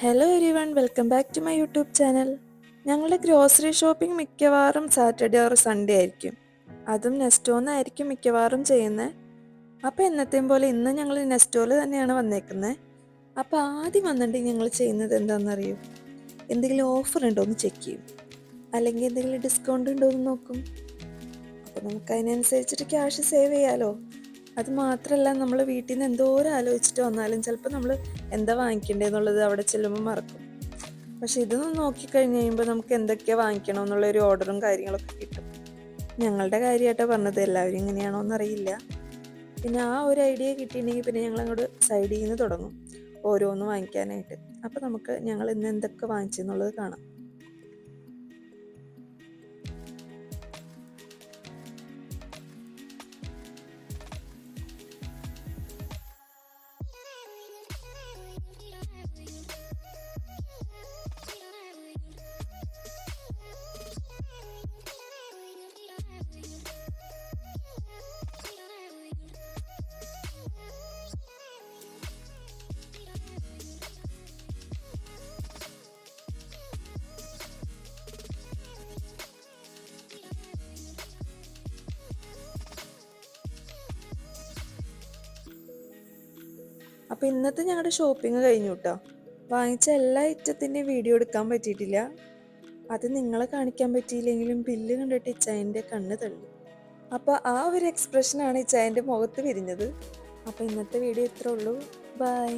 Hello everyone, welcome back to my YouTube channel. ഞങ്ങളുടെ grocery shopping മിക്കവാറും Saturday or Sunday ആയിരിക്കും. അതും നെസ്റ്റോന്നായിരിക്കും മിക്കവാറും ചെയ്യുന്നത്. അപ്പോൾ എന്നത്തെയും പോലെ ഇന്ന് ഞങ്ങൾ നെസ്റ്റോയിൽ തന്നെയാണ് വന്നേക്കുന്നത്. അപ്പോൾ ആദ്യം വന്നിട്ട് ഞങ്ങൾ ചെയ്യുന്നത് എന്താണെന്നറിയോ? എന്തെങ്കിലും ഓഫർ ഉണ്ടോ എന്ന് ചെക്ക് ചെയ്യും, അല്ലെങ്കിൽ എന്തെങ്കിലും ഡിസ്കൗണ്ട് ഉണ്ടോ എന്ന് നോക്കും. അപ്പോൾ നമുക്ക് അതിനനുസരിച്ചിട്ട് ക്യാഷ് സേവ് ചെയ്യാമല്ലോ. അത് മാത്രമല്ല, നമ്മൾ വീട്ടിൽ നിന്ന് എന്തോരം ആലോചിച്ചിട്ട് വന്നാലും ചിലപ്പോൾ നമ്മൾ എന്താ വാങ്ങിക്കേണ്ടതെന്നുള്ളത് അവിടെ ചെല്ലുമ്പോൾ മറക്കും. പക്ഷെ ഇതൊന്നും നോക്കിക്കഴിഞ്ഞ് കഴിയുമ്പോൾ നമുക്ക് എന്തൊക്കെയാണ് വാങ്ങിക്കണം എന്നുള്ളൊരു ഓർഡറും കാര്യങ്ങളൊക്കെ കിട്ടും. ഞങ്ങളുടെ കാര്യമായിട്ടോ പറഞ്ഞത്, എല്ലാവരും ഇങ്ങനെയാണോ എന്നറിയില്ല. പിന്നെ ആ ഒരു ഐഡിയ കിട്ടിയിട്ടുണ്ടെങ്കിൽ പിന്നെ ഞങ്ങൾ അങ്ങോട്ട് സൈഡിൽ നിന്ന് തുടങ്ങും ഓരോന്ന് വാങ്ങിക്കാനായിട്ട്. അപ്പോൾ നമുക്ക് ഞങ്ങൾ ഇന്ന് എന്തൊക്കെ വാങ്ങിച്ചെന്നുള്ളത് കാണാം. അപ്പോൾ ഇന്നത്തെ ഞങ്ങളുടെ ഷോപ്പിംഗ് കഴിഞ്ഞു കേട്ടോ. വാങ്ങിച്ച എല്ലാ ഐറ്റത്തിൻ്റെയും വീഡിയോ എടുക്കാൻ പറ്റിയിട്ടില്ല. അത് നിങ്ങളെ കാണിക്കാൻ പറ്റിയില്ലെങ്കിലും ബില്ല് കണ്ടിട്ട് ഇച്ചായൻ്റെ കണ്ണ് തള്ളി. അപ്പോൾ ആ ഒരു എക്സ്പ്രഷനാണ് ഇച്ചായൻ്റെ മുഖത്ത് വിരിഞ്ഞത്. അപ്പോൾ ഇന്നത്തെ വീഡിയോ ഇത്രേ ഉള്ളൂ. ബൈ.